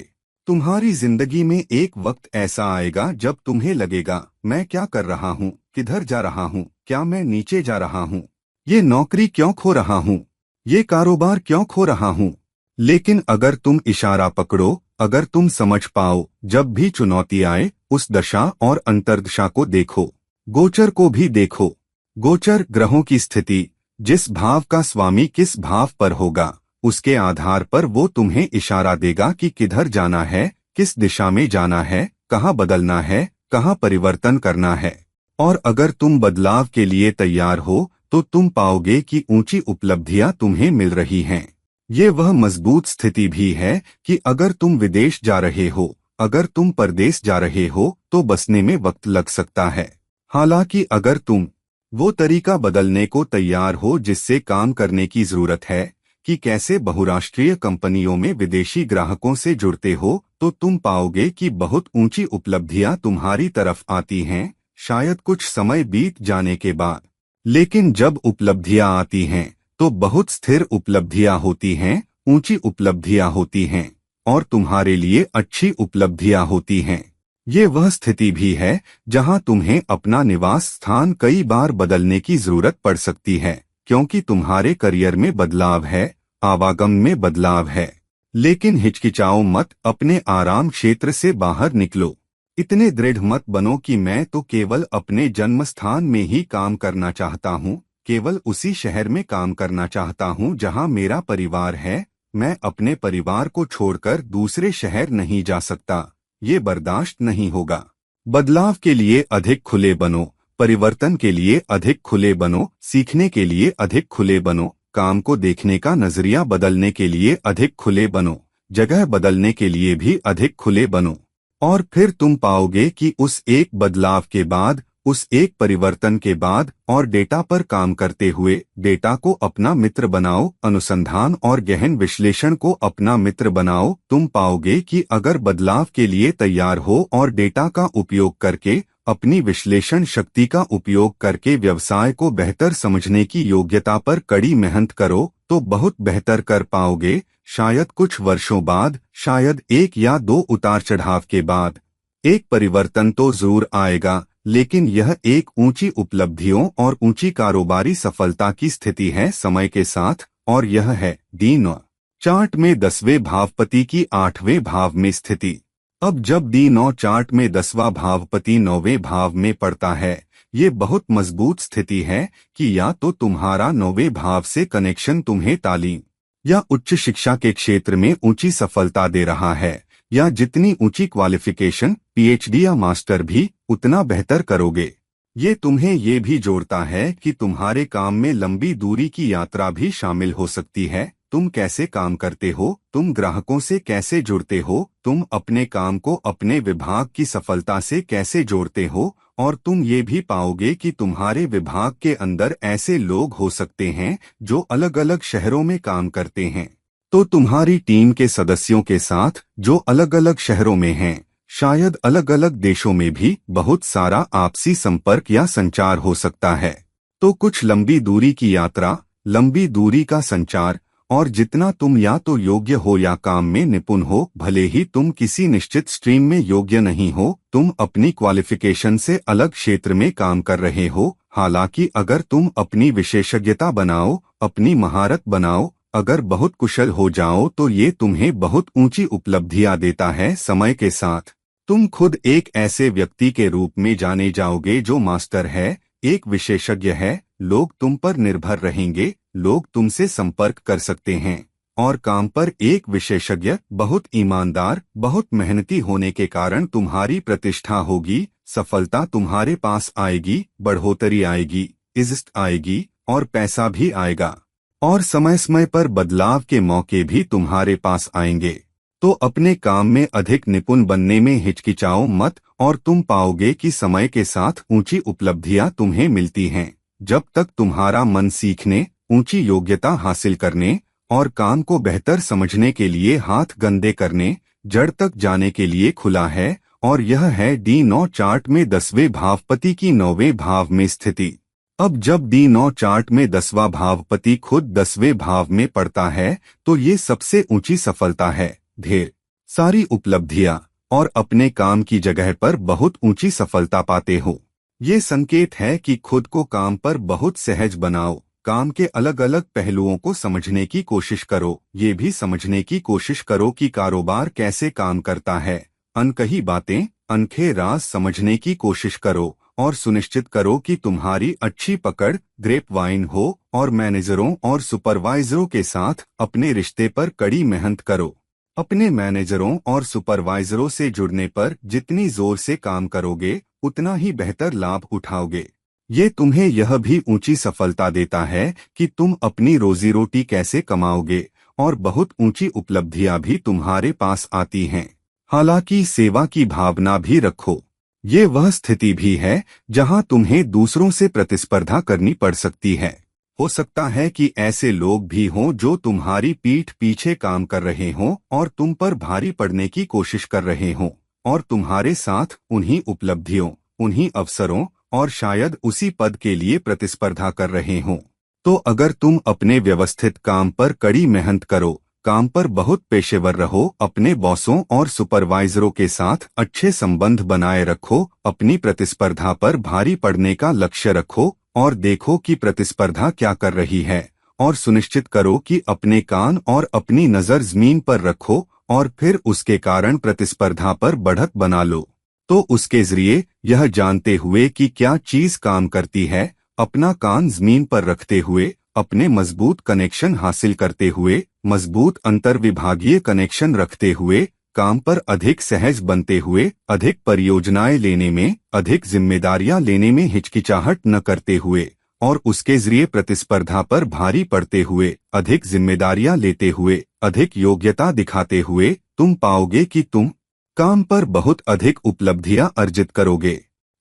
A: तुम्हारी जिंदगी में एक वक्त ऐसा आएगा जब तुम्हें लगेगा, मैं क्या कर रहा हूँ, किधर जा रहा हूँ, क्या मैं नीचे जा रहा हूँ, ये नौकरी क्यों खो रहा हूँ, ये कारोबार क्यों खो रहा हूँ। लेकिन अगर तुम इशारा पकड़ो, अगर तुम समझ पाओ, जब भी चुनौती आए उस दशा और अंतर्दशा को देखो, गोचर को भी देखो। गोचर ग्रहों की स्थिति, जिस भाव का स्वामी किस भाव पर होगा, उसके आधार पर वो तुम्हें इशारा देगा कि किधर जाना है, किस दिशा में जाना है, कहाँ बदलना है, कहाँ परिवर्तन करना है। और अगर तुम बदलाव के लिए तैयार हो तो तुम पाओगे कि ऊंची उपलब्धियां तुम्हें मिल रही हैं। ये वह मजबूत स्थिति भी है कि अगर तुम विदेश जा रहे हो, अगर तुम परदेश जा रहे हो तो बसने में वक्त लग सकता है। हालांकि अगर तुम वो तरीका बदलने को तैयार हो जिससे काम करने की जरूरत है, कि कैसे बहुराष्ट्रीय कंपनियों में विदेशी ग्राहकों से जुड़ते हो, तो तुम पाओगे कि बहुत ऊंची उपलब्धियां तुम्हारी तरफ आती हैं, शायद कुछ समय बीत जाने के बाद। लेकिन जब उपलब्धियां आती हैं तो बहुत स्थिर उपलब्धियां होती हैं, ऊंची उपलब्धियां होती हैं और तुम्हारे लिए अच्छी उपलब्धियां होती हैं। ये वह स्थिति भी है जहां तुम्हें अपना निवास स्थान कई बार बदलने की जरूरत पड़ सकती है, क्योंकि तुम्हारे करियर में बदलाव है, आवागम में बदलाव है। लेकिन हिचकिचाओ मत, अपने आराम क्षेत्र से बाहर निकलो। इतने दृढ़ मत बनो कि मैं तो केवल अपने जन्म स्थान में ही काम करना चाहता हूँ, केवल उसी शहर में काम करना चाहता हूँ जहाँ मेरा परिवार है, मैं अपने परिवार को छोड़कर दूसरे शहर नहीं जा सकता, ये बर्दाश्त नहीं होगा। बदलाव के लिए अधिक खुले बनो, परिवर्तन के लिए अधिक खुले बनो, सीखने के लिए अधिक खुले बनो, काम को देखने का नजरिया बदलने के लिए अधिक खुले बनो, जगह बदलने के लिए भी अधिक खुले बनो। और फिर तुम पाओगे कि उस एक बदलाव के बाद, उस एक परिवर्तन के बाद और डेटा पर काम करते हुए, डेटा को अपना मित्र बनाओ, अनुसंधान और गहन विश्लेषण को अपना मित्र बनाओ, तुम पाओगे कि अगर बदलाव के लिए तैयार हो और डेटा का उपयोग करके, अपनी विश्लेषण शक्ति का उपयोग करके व्यवसाय को बेहतर समझने की योग्यता पर कड़ी मेहनत करो, तो बहुत बेहतर कर पाओगे। शायद कुछ वर्षों बाद, शायद 1 या 2 उतार चढ़ाव के बाद एक परिवर्तन तो जरूर आएगा, लेकिन यह एक ऊंची उपलब्धियों और ऊंची कारोबारी सफलता की स्थिति है समय के साथ। और यह है डी9 चार्ट में 10वें भावपति की 8वें भाव में स्थिति। अब जब डी9 चार्ट में 10वां भावपति 9वें भाव में पड़ता है, ये बहुत मजबूत स्थिति है कि या तो तुम्हारा 9वें भाव से कनेक्शन तुम्हें तालीम या उच्च शिक्षा के क्षेत्र में ऊंची सफलता दे रहा है, या जितनी ऊंची क्वालिफिकेशन, पीएचडी या मास्टर भी, उतना बेहतर करोगे। ये तुम्हें ये भी जोड़ता है कि तुम्हारे काम में लंबी दूरी की यात्रा भी शामिल हो सकती है। तुम कैसे काम करते हो, तुम ग्राहकों से कैसे जुड़ते हो, तुम अपने काम को अपने विभाग की सफलता से कैसे जोड़ते हो, और तुम ये भी पाओगे कि तुम्हारे विभाग के अंदर ऐसे लोग हो सकते हैं जो अलग अलग शहरों में काम करते हैं। तो तुम्हारी टीम के सदस्यों के साथ जो अलग अलग शहरों में हैं, शायद अलग अलग देशों में भी बहुत सारा आपसी संपर्क या संचार हो सकता है। तो कुछ लंबी दूरी की यात्रा, लंबी दूरी का संचार, और जितना तुम या तो योग्य हो या काम में निपुण हो, भले ही तुम किसी निश्चित स्ट्रीम में योग्य नहीं हो, तुम अपनी क्वालिफिकेशन से अलग क्षेत्र में काम कर रहे हो। हालांकि अगर तुम अपनी विशेषज्ञता बनाओ, अपनी महारत बनाओ, अगर बहुत कुशल हो जाओ, तो ये तुम्हें बहुत ऊंची उपलब्धियां देता है। समय के साथ तुम खुद एक ऐसे व्यक्ति के रूप में जाने जाओगे जो मास्टर है, एक विशेषज्ञ है। लोग तुम पर निर्भर रहेंगे, लोग तुमसे संपर्क कर सकते हैं, और काम पर एक विशेषज्ञ, बहुत ईमानदार, बहुत मेहनती होने के कारण तुम्हारी प्रतिष्ठा होगी, सफलता तुम्हारे पास आएगी, बढ़ोतरी आएगी, इज्जत आएगी और पैसा भी आएगा, और समय समय पर बदलाव के मौके भी तुम्हारे पास आएंगे। तो अपने काम में अधिक निपुण बनने में हिचकिचाओ मत, और तुम पाओगे कि समय के साथ ऊंची उपलब्धियां तुम्हें मिलती हैं। जब तक तुम्हारा मन सीखने, ऊंची योग्यता हासिल करने और काम को बेहतर समझने के लिए हाथ गंदे करने, जड़ तक जाने के लिए खुला है। और यह है D9 चार्ट में 10वें भावपति की 9वें भाव में स्थिति। अब जब D9 चार्ट में 10वां भावपति खुद 10वें भाव में पड़ता है तो ये सबसे ऊंची सफलता है। ढेर सारी उपलब्धियां और अपने काम की जगह पर बहुत ऊंची सफलता पाते हो। ये संकेत है कि खुद को काम पर बहुत सहज बनाओ। काम के अलग अलग पहलुओं को समझने की कोशिश करो। ये भी समझने की कोशिश करो कि कारोबार कैसे काम करता है। अनकही बातें, अनखे राज समझने की कोशिश करो और सुनिश्चित करो कि तुम्हारी अच्छी पकड़ ग्रेप वाइन हो। और मैनेजरों और सुपरवाइजरों के साथ अपने रिश्ते पर कड़ी मेहनत करो। अपने मैनेजरों और सुपरवाइजरों से जुड़ने पर जितनी जोर से काम करोगे उतना ही बेहतर लाभ उठाओगे। ये तुम्हें यह भी ऊंची सफलता देता है कि तुम अपनी रोजी रोटी कैसे कमाओगे और बहुत ऊंची उपलब्धियां भी तुम्हारे पास आती हैं। हालांकि सेवा की भावना भी रखो। ये वह स्थिति भी है जहां तुम्हें दूसरों से प्रतिस्पर्धा करनी पड़ सकती है। हो सकता है कि ऐसे लोग भी हों जो तुम्हारी पीठ पीछे काम कर रहे हों और तुम पर भारी पड़ने की कोशिश कर रहे हों और तुम्हारे साथ उन्हीं उपलब्धियों, उन्हीं अवसरों और शायद उसी पद के लिए प्रतिस्पर्धा कर रहे हों। तो अगर तुम अपने व्यवस्थित काम पर कड़ी मेहनत करो, काम पर बहुत पेशेवर रहो, अपने बॉसों और सुपरवाइजरों के साथ अच्छे संबंध बनाए रखो, अपनी प्रतिस्पर्धा पर भारी पड़ने का लक्ष्य रखो और देखो कि प्रतिस्पर्धा क्या कर रही है और सुनिश्चित करो कि अपने कान और अपनी नजर जमीन पर रखो और फिर उसके कारण प्रतिस्पर्धा पर बढ़त बना लो। तो उसके जरिए यह जानते हुए कि क्या चीज काम करती है, अपना कान जमीन पर रखते हुए, अपने मजबूत कनेक्शन हासिल करते हुए, मजबूत अंतर्विभागीय कनेक्शन रखते हुए, काम पर अधिक सहज बनते हुए, अधिक परियोजनाएं लेने में, अधिक जिम्मेदारियां लेने में हिचकिचाहट न करते हुए और उसके जरिए प्रतिस्पर्धा पर भारी पड़ते हुए, अधिक जिम्मेदारियां लेते हुए, अधिक योग्यता दिखाते हुए, तुम पाओगे कि तुम काम पर बहुत अधिक उपलब्धियां अर्जित करोगे।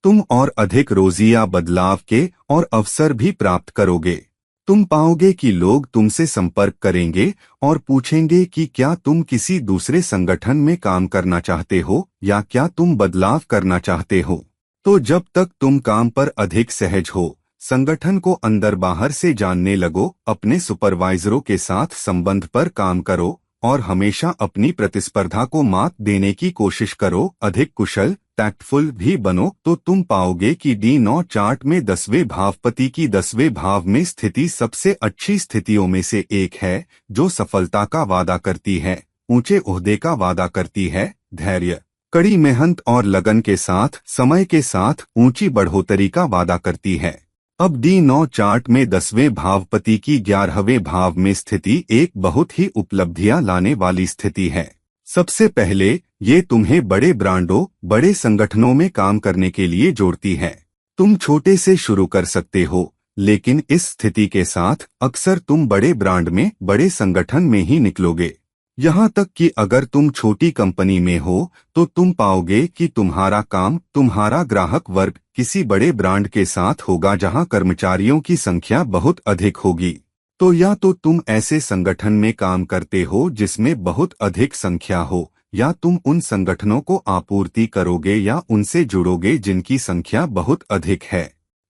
A: तुम और अधिक रोजी या बदलाव के और अवसर भी प्राप्त करोगे। तुम पाओगे कि लोग तुमसे संपर्क करेंगे और पूछेंगे कि क्या तुम किसी दूसरे संगठन में काम करना चाहते हो या क्या तुम बदलाव करना चाहते हो। तो जब तक तुम काम पर अधिक सहज हो, संगठन को अंदर बाहर से जानने लगो, अपने सुपरवाइजरों के साथ संबंध पर काम करो और हमेशा अपनी प्रतिस्पर्धा को मात देने की कोशिश करो, अधिक कुशल टैक्टफुल भी बनो, तो तुम पाओगे कि D9 चार्ट में 10वें भावपति की 10वें भाव में स्थिति सबसे अच्छी स्थितियों में से एक है जो सफलता का वादा करती है, ऊंचे ओहदे का वादा करती है, धैर्य, कड़ी मेहनत और लगन के साथ समय के साथ ऊंची बढ़ोतरी का वादा करती है। अब D9 चार्ट में 10वें भावपति की 11वें भाव में स्थिति एक बहुत ही उपलब्धियां लाने वाली स्थिति है। सबसे पहले ये तुम्हें बड़े ब्रांडों, बड़े संगठनों में काम करने के लिए जोड़ती है। तुम छोटे से शुरू कर सकते हो, लेकिन इस स्थिति के साथ अक्सर तुम बड़े ब्रांड में, बड़े संगठन में ही निकलोगे। यहाँ तक कि अगर तुम छोटी कंपनी में हो तो तुम पाओगे कि तुम्हारा काम, तुम्हारा ग्राहक वर्ग किसी बड़े ब्रांड के साथ होगा जहाँ कर्मचारियों की संख्या बहुत अधिक होगी। तो या तो तुम ऐसे संगठन में काम करते हो जिसमें बहुत अधिक संख्या हो, या तुम उन संगठनों को आपूर्ति करोगे या उनसे जुड़ोगे जिनकी संख्या बहुत अधिक है।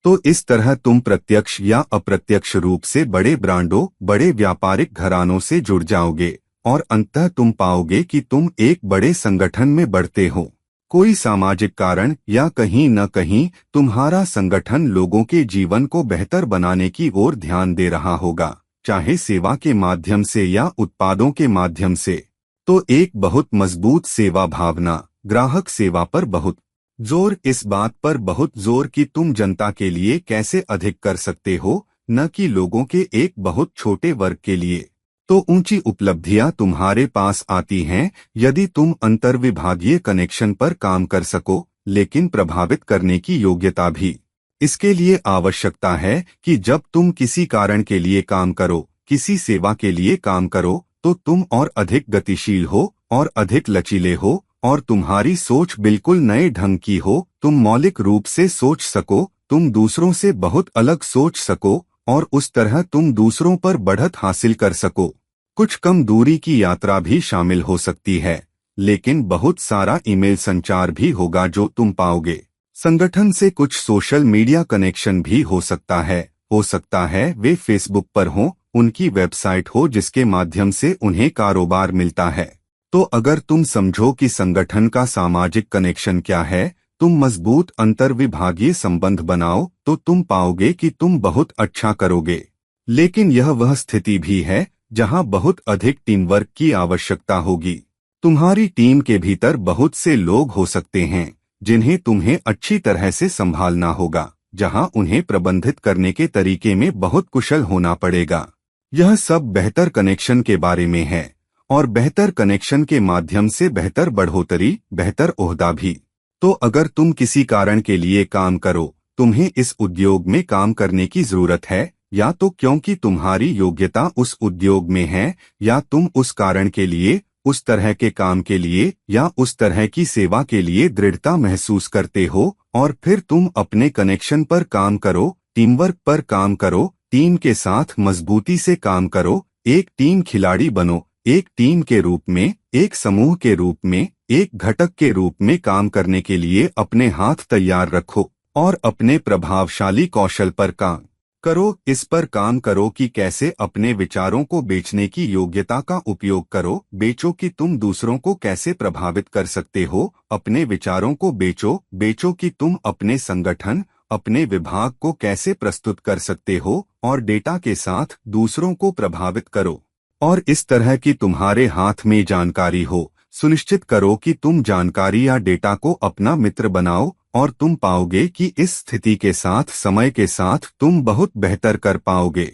A: तो इस तरह तुम प्रत्यक्ष या अप्रत्यक्ष रूप से बड़े ब्रांडों, बड़े व्यापारिक घरानों से जुड़ जाओगे और अंततः तुम पाओगे कि तुम एक बड़े संगठन में बढ़ते हो। कोई सामाजिक कारण या कहीं न कहीं तुम्हारा संगठन लोगों के जीवन को बेहतर बनाने की ओर ध्यान दे रहा होगा, चाहे सेवा के माध्यम से या उत्पादों के माध्यम से। तो एक बहुत मजबूत सेवा भावना, ग्राहक सेवा पर बहुत जोर, इस बात पर बहुत जोर कि तुम जनता के लिए कैसे अधिक कर सकते हो, न कि लोगों के एक बहुत छोटे वर्ग के लिए। तो ऊंची उपलब्धियां तुम्हारे पास आती हैं यदि तुम अंतर्विभागीय कनेक्शन पर काम कर सको, लेकिन प्रभावित करने की योग्यता भी। इसके लिए आवश्यकता है कि जब तुम किसी कारण के लिए काम करो, किसी सेवा के लिए काम करो, तो तुम और अधिक गतिशील हो और अधिक लचीले हो और तुम्हारी सोच बिल्कुल नए ढंग की हो। तुम मौलिक रूप से सोच सको, तुम दूसरों से बहुत अलग सोच सको और उस तरह तुम दूसरों पर बढ़त हासिल कर सको। कुछ कम दूरी की यात्रा भी शामिल हो सकती है, लेकिन बहुत सारा ईमेल संचार भी होगा जो तुम पाओगे। संगठन से कुछ सोशल मीडिया कनेक्शन भी हो सकता है वे फेसबुक पर हों, उनकी वेबसाइट हो जिसके माध्यम से उन्हें कारोबार मिलता है। तो अगर तुम समझो कि संगठन का सामाजिक कनेक्शन क्या है, तुम मजबूत अंतर्विभागीय संबंध बनाओ तो तुम पाओगे कि तुम बहुत अच्छा करोगे। लेकिन यह वह स्थिति भी है जहां बहुत अधिक टीम वर्क की आवश्यकता होगी। तुम्हारी टीम के भीतर बहुत से लोग हो सकते हैं जिन्हें तुम्हें अच्छी तरह से संभालना होगा, जहां उन्हें प्रबंधित करने के तरीके में बहुत कुशल होना पड़ेगा। यह सब बेहतर कनेक्शन के बारे में है, और बेहतर कनेक्शन के माध्यम से बेहतर बढ़ोतरी, बेहतर ओहदा भी। तो अगर तुम किसी कारण के लिए काम करो, तुम्हें इस उद्योग में काम करने की जरूरत है, या तो क्योंकि तुम्हारी योग्यता उस उद्योग में है, या तुम उस कारण के लिए, उस तरह के काम के लिए या उस तरह की सेवा के लिए दृढ़ता महसूस करते हो, और फिर तुम अपने कनेक्शन पर काम करो, टीम वर्क पर काम करो, टीम के साथ मजबूती से काम करो, एक टीम खिलाड़ी बनो, एक टीम के रूप में, एक समूह के रूप में, एक घटक के रूप में काम करने के लिए अपने हाथ तैयार रखो और अपने प्रभावशाली कौशल पर काम करो। इस पर काम करो कि कैसे अपने विचारों को बेचने की योग्यता का उपयोग करो। बेचो कि तुम दूसरों को कैसे प्रभावित कर सकते हो, अपने विचारों को बेचो। बेचो कि तुम अपने संगठन, अपने विभाग को कैसे प्रस्तुत कर सकते हो, और डेटा के साथ दूसरों को प्रभावित करो। और इस तरह की तुम्हारे हाथ में जानकारी हो। सुनिश्चित करो कि तुम जानकारी या डेटा को अपना मित्र बनाओ, और तुम पाओगे कि इस स्थिति के साथ समय के साथ तुम बहुत बेहतर कर पाओगे।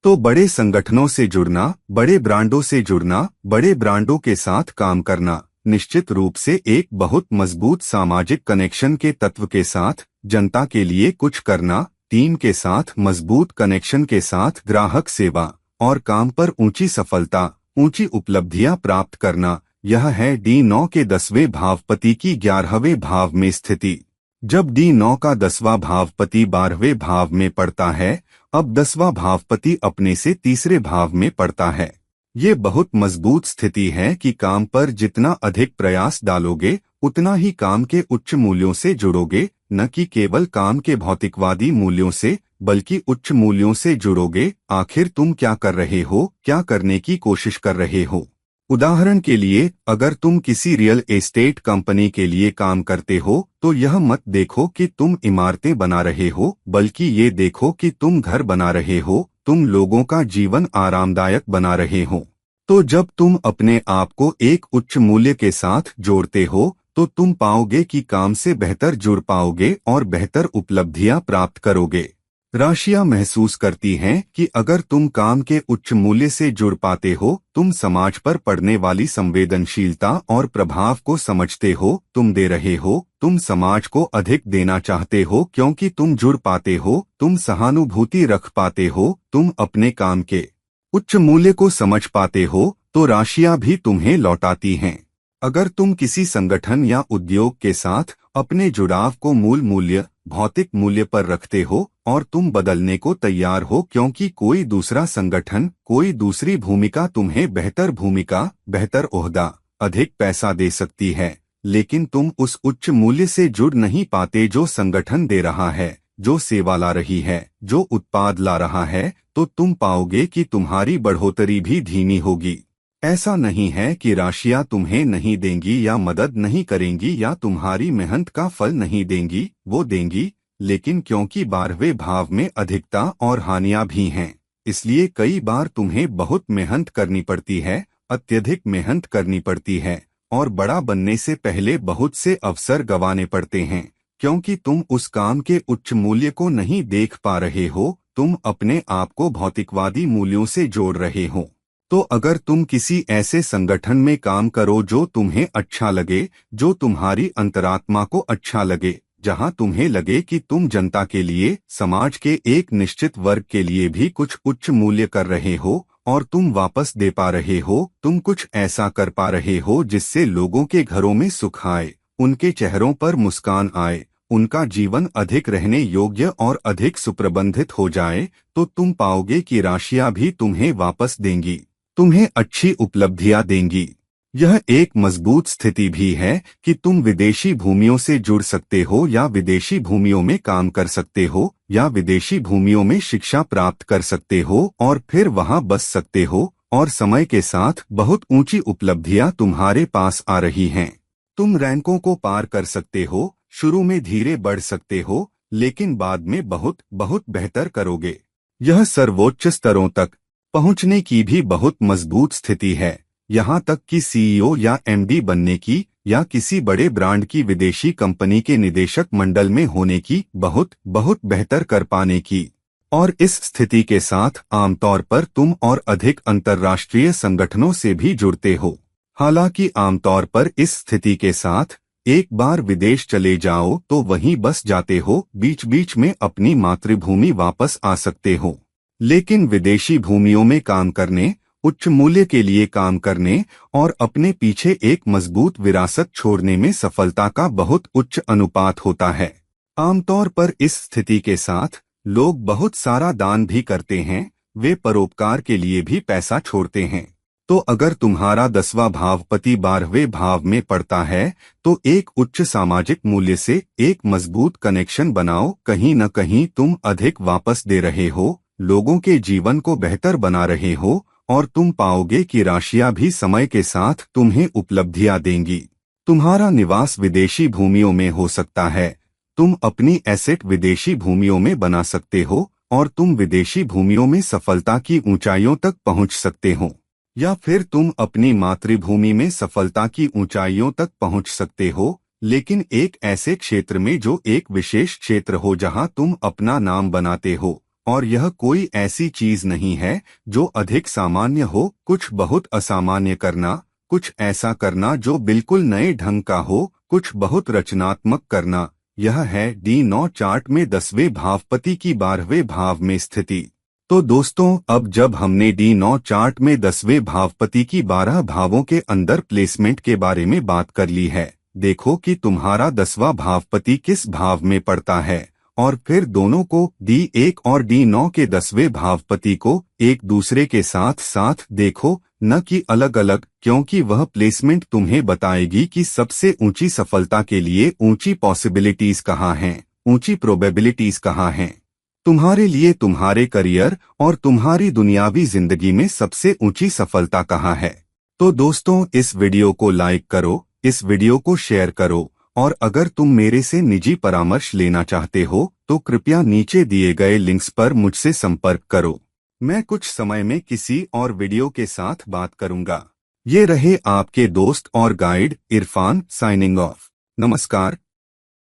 A: तो बड़े संगठनों से जुड़ना, बड़े ब्रांडों से जुड़ना, बड़े ब्रांडों के साथ काम करना, निश्चित रूप से एक बहुत मजबूत सामाजिक कनेक्शन के तत्व के साथ जनता के लिए कुछ करना, टीम के साथ मजबूत कनेक्शन के साथ ग्राहक सेवा और काम पर ऊंची सफलता, ऊंची उपलब्धियां प्राप्त करना। यह है D9 के 10वें भावपति की 11वें भाव में स्थिति। जब D9 का 10वां भावपति 12वें भाव में पड़ता है, अब 10वां भावपति अपने से तीसरे भाव में पड़ता है। ये बहुत मजबूत स्थिति है कि काम पर जितना अधिक प्रयास डालोगे, उतना ही काम के उच्च मूल्यों से जुड़ोगे, न कि केवल काम के भौतिकवादी मूल्यों से, बल्कि उच्च मूल्यों से जुड़ोगे। आखिर तुम क्या कर रहे हो, क्या करने की कोशिश कर रहे हो? उदाहरण के लिए, अगर तुम किसी रियल एस्टेट कंपनी के लिए काम करते हो, तो यह मत देखो कि तुम इमारतें बना रहे हो, बल्कि ये देखो कि तुम घर बना रहे हो, तुम लोगों का जीवन आरामदायक बना रहे हो। तो जब तुम अपने आप को एक उच्च मूल्य के साथ जोड़ते हो, तो तुम पाओगे कि काम से बेहतर जुड़ पाओगे और बेहतर उपलब्धियां प्राप्त करोगे। राशियां महसूस करती हैं कि अगर तुम काम के उच्च मूल्य से जुड़ पाते हो, तुम समाज पर पड़ने वाली संवेदनशीलता और प्रभाव को समझते हो, तुम दे रहे हो, तुम समाज को अधिक देना चाहते हो क्योंकि तुम जुड़ पाते हो, तुम सहानुभूति रख पाते हो, तुम अपने काम के उच्च मूल्य को समझ पाते हो, तो राशियां भी तुम्हें लौटाती हैं। अगर तुम किसी संगठन या उद्योग के साथ अपने जुड़ाव को मूल मूल्य, भौतिक मूल्य पर रखते हो, और तुम बदलने को तैयार हो क्योंकि कोई दूसरा संगठन, कोई दूसरी भूमिका तुम्हें बेहतर भूमिका, बेहतर ओहदा, अधिक पैसा दे सकती है, लेकिन तुम उस उच्च मूल्य से जुड़ नहीं पाते जो संगठन दे रहा है, जो सेवा ला रही है, जो उत्पाद ला रहा है, तो तुम पाओगे कि तुम्हारी बढ़ोतरी भी धीमी होगी। ऐसा नहीं है कि राशियां तुम्हें नहीं देंगी या मदद नहीं करेंगी या तुम्हारी मेहनत का फल नहीं देंगी, वो देंगी, लेकिन क्योंकि 12वें भाव में अधिकता और हानियां भी हैं, इसलिए कई बार तुम्हें बहुत मेहनत करनी पड़ती है, अत्यधिक मेहनत करनी पड़ती है, और बड़ा बनने से पहले बहुत से अवसर गंवाने पड़ते हैं, क्योंकि तुम उस काम के उच्च मूल्य को नहीं देख पा रहे हो, तुम अपने आप को भौतिकवादी मूल्यों से जोड़ रहे हो। तो अगर तुम किसी ऐसे संगठन में काम करो जो तुम्हें अच्छा लगे, जो तुम्हारी अंतरात्मा को अच्छा लगे, जहां तुम्हें लगे कि तुम जनता के लिए, समाज के एक निश्चित वर्ग के लिए भी कुछ उच्च मूल्य कर रहे हो, और तुम वापस दे पा रहे हो, तुम कुछ ऐसा कर पा रहे हो जिससे लोगों के घरों में सुख आए, उनके चेहरों पर मुस्कान आए, उनका जीवन अधिक रहने योग्य और अधिक सुप्रबंधित हो जाए, तो तुम पाओगे कि राशियां भी तुम्हें वापस देंगी। तुम्हें अच्छी उपलब्धियां देंगी। यह एक मजबूत स्थिति भी है कि तुम विदेशी भूमियों से जुड़ सकते हो या विदेशी भूमियों में काम कर सकते हो या विदेशी भूमियों में शिक्षा प्राप्त कर सकते हो और फिर वहां बस सकते हो, और समय के साथ बहुत ऊंची उपलब्धियां तुम्हारे पास आ रही हैं। तुम रैंकों को पार कर सकते हो, शुरू में धीरे बढ़ सकते हो, लेकिन बाद में बहुत बहुत बेहतर करोगे। यह सर्वोच्च स्तरों तक पहुंचने की भी बहुत मजबूत स्थिति है, यहाँ तक कि सीईओ या एमडी बनने की या किसी बड़े ब्रांड की विदेशी कंपनी के निदेशक मंडल में होने की बहुत बहुत बेहतर कर पाने की। और इस स्थिति के साथ आमतौर पर तुम और अधिक अंतर्राष्ट्रीय संगठनों से भी जुड़ते हो। हालांकि आमतौर पर इस स्थिति के साथ एक बार विदेश चले जाओ तो वहीं बस जाते हो, बीच बीच में अपनी मातृभूमि वापस आ सकते हो। लेकिन विदेशी भूमियों में काम करने, उच्च मूल्य के लिए काम करने और अपने पीछे एक मजबूत विरासत छोड़ने में सफलता का बहुत उच्च अनुपात होता है। आमतौर पर इस स्थिति के साथ लोग बहुत सारा दान भी करते हैं, वे परोपकार के लिए भी पैसा छोड़ते हैं। तो अगर तुम्हारा 10वां भावपति 12वें भाव में पड़ता है तो एक उच्च सामाजिक मूल्य से एक मजबूत कनेक्शन बनाओ। कहीं न कहीं तुम अधिक वापस दे रहे हो, लोगों के जीवन को बेहतर बना रहे हो, और तुम पाओगे कि राशियां भी समय के साथ तुम्हें उपलब्धियां देंगी। तुम्हारा निवास विदेशी भूमियों में हो सकता है, तुम अपनी एसेट विदेशी भूमियों में बना सकते हो और तुम विदेशी भूमियों में सफलता की ऊंचाइयों तक पहुंच सकते हो, या फिर तुम अपनी मातृभूमि में सफलता की ऊंचाइयों तक पहुंच सकते हो, लेकिन एक ऐसे क्षेत्र में जो एक विशेष क्षेत्र हो जहां तुम अपना नाम बनाते हो। और यह कोई ऐसी चीज नहीं है जो अधिक सामान्य हो, कुछ बहुत असामान्य करना, कुछ ऐसा करना जो बिल्कुल नए ढंग का हो, कुछ बहुत रचनात्मक करना। यह है D9 चार्ट में 10वें भावपति की 12वें भाव में स्थिति। तो दोस्तों, अब जब हमने D9 चार्ट में 10वें भावपति की 12 भावों के अंदर प्लेसमेंट के बारे में बात कर ली है, देखो कि तुम्हारा 10वां भावपति किस भाव में पड़ता है, और फिर दोनों को D1 और D9 के 10वें भावपति को एक दूसरे के साथ साथ देखो, न कि अलग अलग, क्योंकि वह प्लेसमेंट तुम्हें बताएगी कि सबसे ऊंची सफलता के लिए ऊंची पॉसिबिलिटीज कहाँ हैं, ऊंची प्रोबेबिलिटीज कहाँ हैं। तुम्हारे लिए तुम्हारे करियर और तुम्हारी दुनियावी जिंदगी में सबसे ऊंची सफलता कहाँ है। तो दोस्तों, इस वीडियो को लाइक करो, इस वीडियो को शेयर करो, और अगर तुम मेरे से निजी परामर्श लेना चाहते हो तो कृपया नीचे दिए गए लिंक्स पर मुझसे संपर्क करो। मैं कुछ समय में किसी और वीडियो के साथ बात करूंगा। ये रहे आपके दोस्त और गाइड इरफान, साइनिंग ऑफ। नमस्कार।